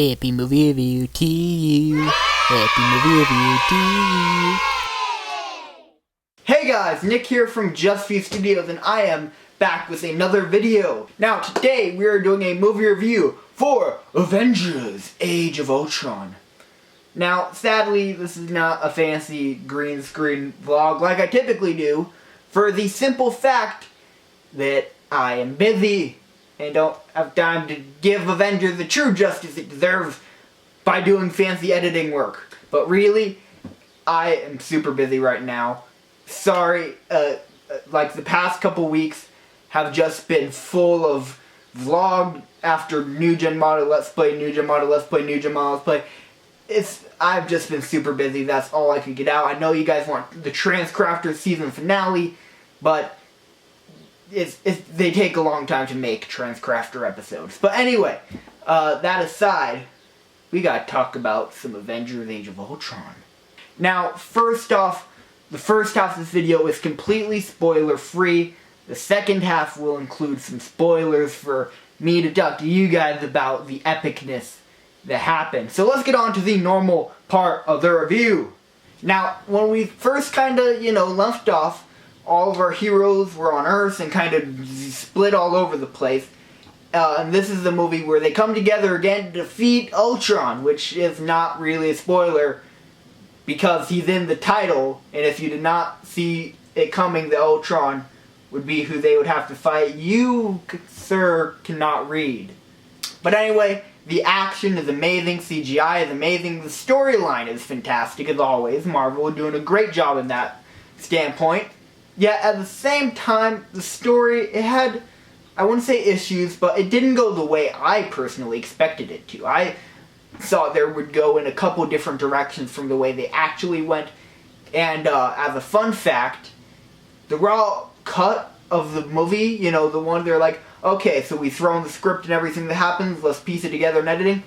Happy movie review to you. Happy movie review to you. Hey guys, Nick here from Just Few Studios, and I am back with another video. Now today we are doing a movie review for Avengers Age of Ultron. Now sadly this is not a fancy green screen vlog like I typically do, for the simple fact that I am busy and don't have time to give Avengers the true justice it deserves by doing fancy editing work. But really, I am super busy right now. Sorry, like the past couple weeks have just been full of vlog after New Gen Model Let's Play, New Gen Model Let's Play, New Gen Model Let's Play. I've just been super busy, that's all I could get out. I know you guys want the Transcrafters season finale, but they take a long time to make Transcrafter episodes. But anyway, that aside, we gotta talk about some Avengers Age of Ultron. Now, first off, the first half of this video is completely spoiler-free. The second half will include some spoilers for me to talk to you guys about the epicness that happened. So let's get on to the normal part of the review. Now, when we first kinda, left off, all of our heroes were on Earth and kind of split all over the place. And this is the movie where they come together again to defeat Ultron, which is not really a spoiler because he's in the title, and if you did not see it coming that Ultron would be who they would have to fight, you, sir, cannot read. But anyway, the action is amazing, CGI is amazing, the storyline is fantastic as always. Marvel are doing a great job in that standpoint. Yet at the same time, the story, it had, I wouldn't say issues, but it didn't go the way I personally expected it to. I thought there would go in a couple different directions from the way they actually went. And as a fun fact, the raw cut of the movie, the one they're like, okay, so we've thrown the script and everything that happens, let's piece it together in editing,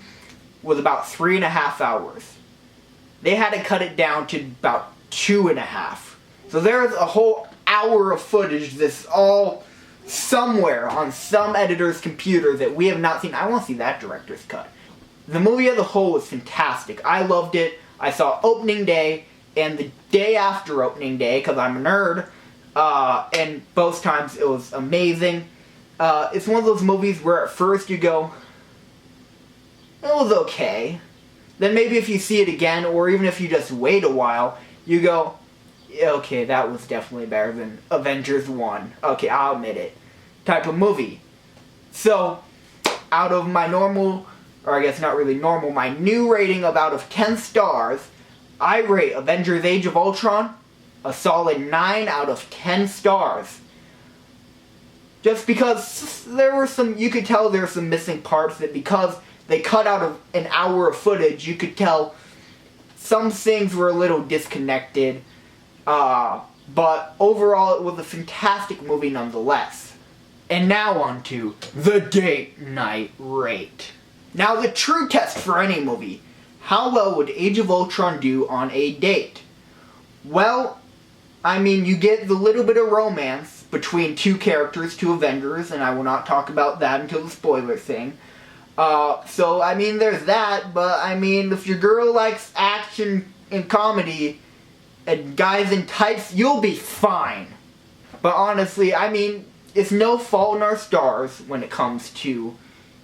was about 3.5 hours. They had to cut it down to about 2.5. So there's a whole hour of footage that's all somewhere on some editor's computer that we have not seen. I want to see that director's cut. The movie as a whole was fantastic. I loved it. I saw opening day and the day after opening day, because I'm a nerd, and both times it was amazing. It's one of those movies where at first you go, it was okay. Then maybe if you see it again, or even if you just wait a while, you go, okay, that was definitely better than Avengers 1. Okay, I'll admit it. Type of movie. So, out of my normal, or I guess not really normal, my new rating of out of 10 stars, I rate Avengers Age of Ultron a solid 9 out of 10 stars. Just because there were some, you could tell there were some missing parts that because they cut out of an hour of footage, you could tell some things were a little disconnected. But overall it was a fantastic movie nonetheless. And now on to the date night rate. Now the true test for any movie. How well would Age of Ultron do on a date? Well, I mean, you get the little bit of romance between two characters, two Avengers, and I will not talk about that until the spoiler thing. So, I mean, there's that, but I mean, if your girl likes action and comedy, and guys in tights, you'll be fine. But honestly, I mean, it's no fault in our stars when it comes to,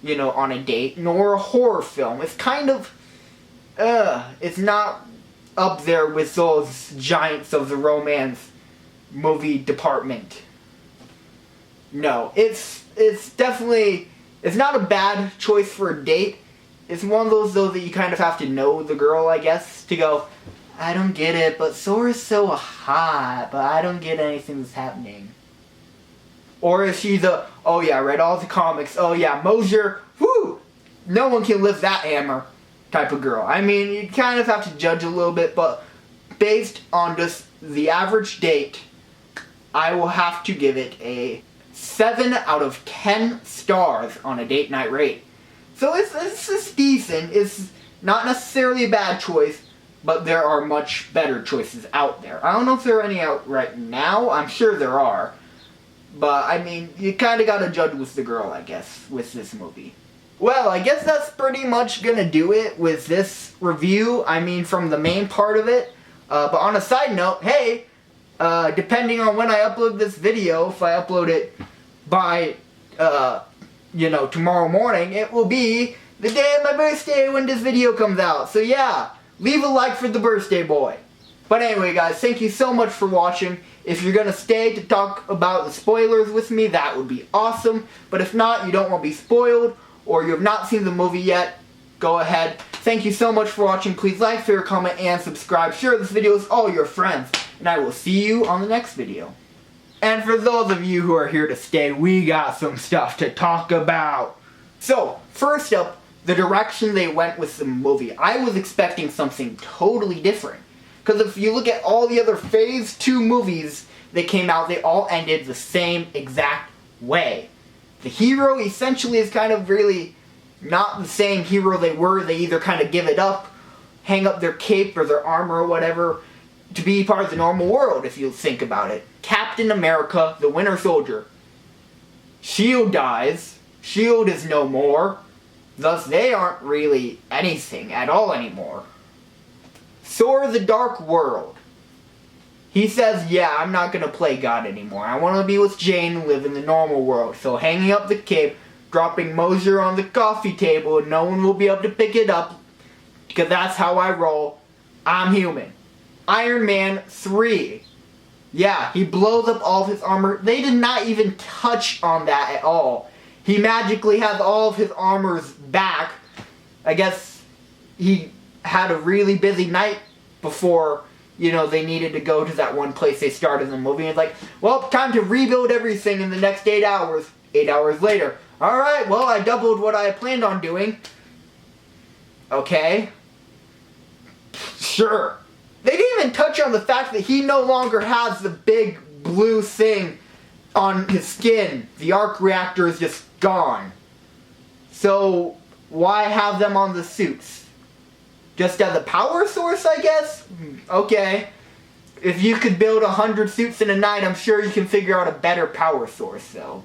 on a date, nor a horror film. It's kind of, it's not up there with those giants of the romance movie department. No, it's definitely, it's not a bad choice for a date. It's one of those, though, that you kind of have to know the girl, I guess, to go, I don't get it, but Sora's so hot, but I don't get anything that's happening. Or if she's a, oh yeah, I read all the comics, oh yeah, Mosier, whoo, no one can lift that hammer type of girl. I mean, you kind of have to judge a little bit, but based on just the average date, I will have to give it a 7 out of 10 stars on a date night rate. So it's decent, it's not necessarily a bad choice, but there are much better choices out there. I don't know if there are any out right now. I'm sure there are. But, I mean, you kind of got to judge with the girl, I guess, with this movie. Well, I guess that's pretty much gonna do it with this review. I mean, from the main part of it. But on a side note, hey, depending on when I upload this video, if I upload it by, tomorrow morning, it will be the day of my birthday when this video comes out. So yeah, leave a like for the birthday boy. But anyway, guys, thank you so much for watching. If you're gonna stay to talk about the spoilers with me, that would be awesome. But if not, you don't want to be spoiled, or you have not seen the movie yet, go ahead. Thank you so much for watching. Please like, share, comment, and subscribe. Share this video with all your friends. And I will see you on the next video. And for those of you who are here to stay, we got some stuff to talk about. So, first up, the direction they went with the movie. I was expecting something totally different. Because if you look at all the other Phase 2 movies that came out, they all ended the same exact way. The hero essentially is kind of really not the same hero they were. They either kind of give it up, hang up their cape or their armor or whatever, to be part of the normal world, if you think about it. Captain America, the Winter Soldier. S.H.I.E.L.D. dies. S.H.I.E.L.D. is no more. Thus, they aren't really anything at all anymore. Thor the Dark World. He says, yeah, I'm not going to play God anymore. I want to be with Jane and live in the normal world. So hanging up the cape, dropping Mosier on the coffee table, and no one will be able to pick it up, because that's how I roll. I'm human. Iron Man 3. Yeah, he blows up all of his armor. They did not even touch on that at all. He magically has all of his armors back. I guess he had a really busy night before, they needed to go to that one place they started the movie. And it's like, well, time to rebuild everything in the next 8 hours. 8 hours later. Alright, well, I doubled what I planned on doing. Okay. Sure. They didn't even touch on the fact that he no longer has the big blue thing on his skin. The arc reactor is just gone. So, why have them on the suits? Just as a power source, I guess? Okay. If you could build 100 suits in a night, I'm sure you can figure out a better power source, though.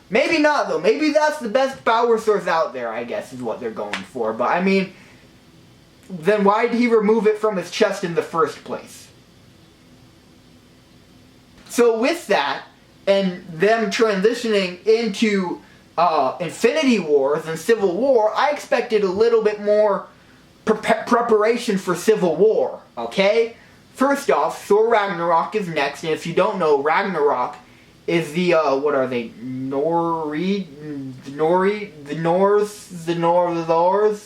Maybe not, though. Maybe that's the best power source out there, I guess, is what they're going for. But, I mean, then why did he remove it from his chest in the first place? So with that, and them transitioning into Infinity Wars and Civil War, I expected a little bit more preparation for Civil War, okay? First off, Thor Ragnarok is next, and if you don't know, Ragnarok is the, what are they, Norse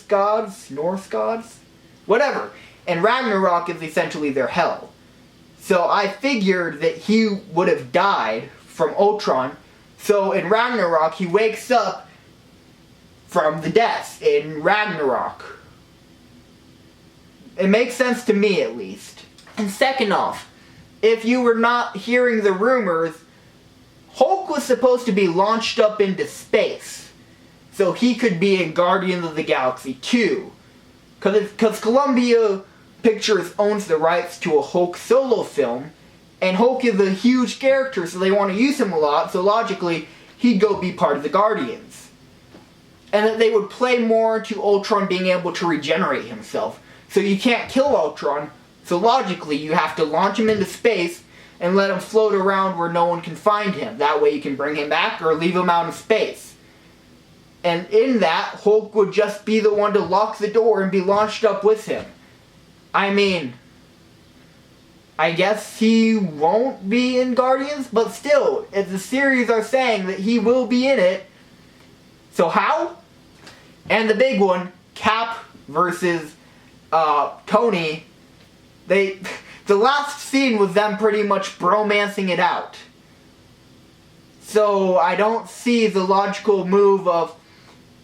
gods? Whatever. And Ragnarok is essentially their hell. So I figured that he would have died from Ultron. So in Ragnarok, he wakes up from the death in Ragnarok. It makes sense to me, at least. And second off, if you were not hearing the rumors, Hulk was supposed to be launched up into space. So he could be in Guardians of the Galaxy 2. Because Columbia Pictures owns the rights to a Hulk solo film, and Hulk is a huge character, so they want to use him a lot, so logically, he'd go be part of the Guardians. And that they would play more to Ultron being able to regenerate himself. So you can't kill Ultron, so logically, you have to launch him into space and let him float around where no one can find him. That way you can bring him back or leave him out in space. And in that, Hulk would just be the one to lock the door and be launched up with him. I mean, I guess he won't be in Guardians, but still, if the series are saying that he will be in it, so how? And the big one, Cap versus Tony, the last scene was them pretty much bromancing it out. So I don't see the logical move of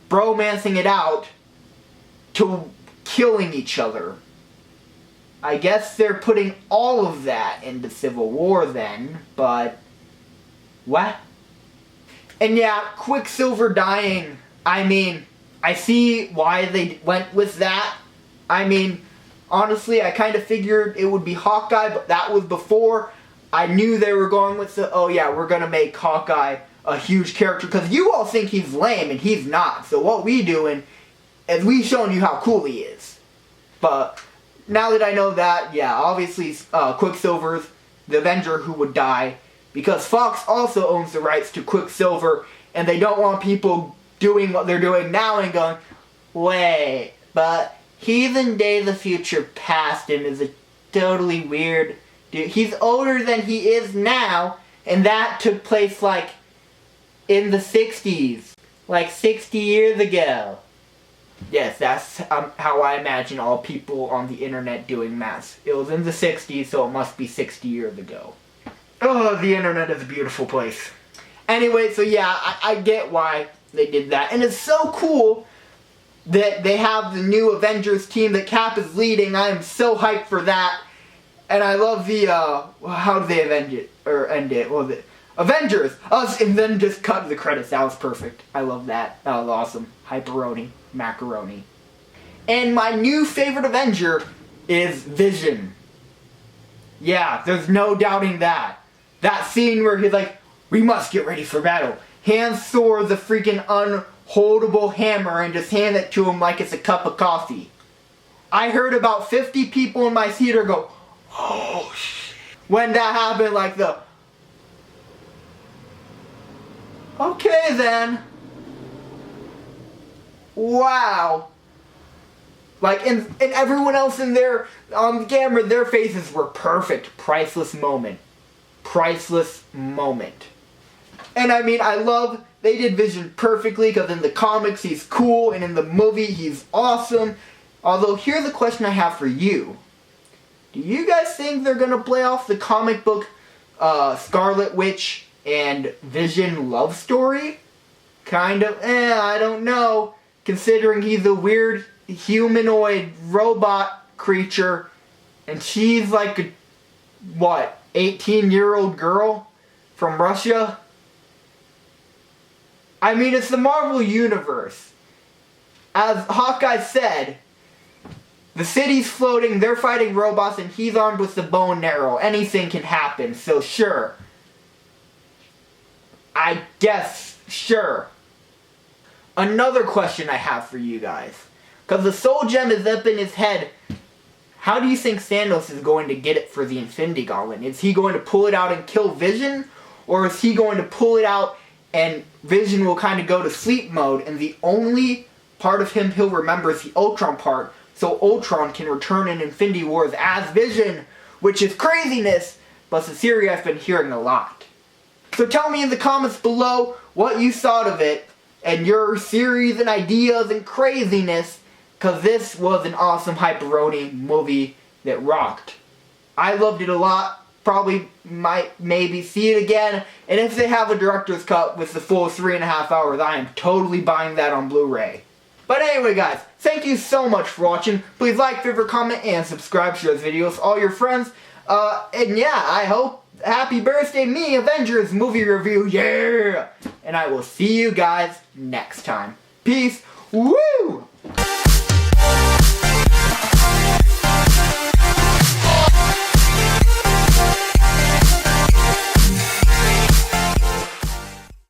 bromancing it out to killing each other. I guess they're putting all of that into Civil War then, but what? And yeah, Quicksilver dying, I mean, I see why they went with that. I mean, honestly, I kind of figured it would be Hawkeye, but that was before I knew they were going with the, oh yeah, we're going to make Hawkeye a huge character, because you all think he's lame and he's not. So what we doing is we showing you how cool he is. But now that I know that, yeah, obviously Quicksilver's the Avenger who would die, because Fox also owns the rights to Quicksilver, and they don't want people doing what they're doing now and going, wait, but he's in Days of Future Past and is a totally weird dude. He's older than he is now, and that took place like in the 60s, like 60 years ago. Yes, that's how I imagine all people on the internet doing math. It was in the 60s, so it must be 60 years ago. Oh, the internet is a beautiful place. Anyway, so yeah, I get why they did that. And it's so cool that they have the new Avengers team that Cap is leading. I am so hyped for that. And I love the, how did they end it? What was it? Avengers! Us, and then just cut the credits. That was perfect. I love that. That was awesome. Hyperoni. Macaroni. And my new favorite Avenger is Vision. Yeah, there's no doubting that. That scene where he's like, we must get ready for battle. Hands Thor the freaking unholdable hammer and just hand it to him like it's a cup of coffee. I heard about 50 people in my theater go, oh shit. When that happened, like the, okay then. Wow. Like, and everyone else in there on the camera, their faces were perfect. Priceless moment. Priceless moment. And I mean, I love, they did Vision perfectly, because in the comics he's cool, and in the movie he's awesome. Although, here's a question I have for you. Do you guys think they're going to play off the comic book Scarlet Witch and Vision love story? Kind of, I don't know. Considering he's a weird humanoid robot creature, and she's like a, what, 18-year-old girl from Russia? I mean, it's the Marvel Universe. As Hawkeye said, the city's floating, they're fighting robots, and he's armed with the bow and arrow. Anything can happen, so sure. I guess, sure. Another question I have for you guys. Because the Soul Gem is up in his head. How do you think Thanos is going to get it for the Infinity Gauntlet? Is he going to pull it out and kill Vision? Or is he going to pull it out and Vision will kind of go to sleep mode, and the only part of him he'll remember is the Ultron part, so Ultron can return in Infinity Wars as Vision, which is craziness, but it's a theory I've been hearing a lot. So tell me in the comments below what you thought of it, and your theories and ideas and craziness, because this was an awesome Hyperoni movie that rocked. I loved it a lot, probably might maybe see it again, and if they have a director's cut with the full 3.5 hours, I am totally buying that on Blu-ray. But anyway guys, thank you so much for watching. Please like, favorite, comment, and subscribe, share this video with all your friends. And yeah, I hope, happy birthday me, Avengers movie review, yeah! And I will see you guys next time. Peace, woo!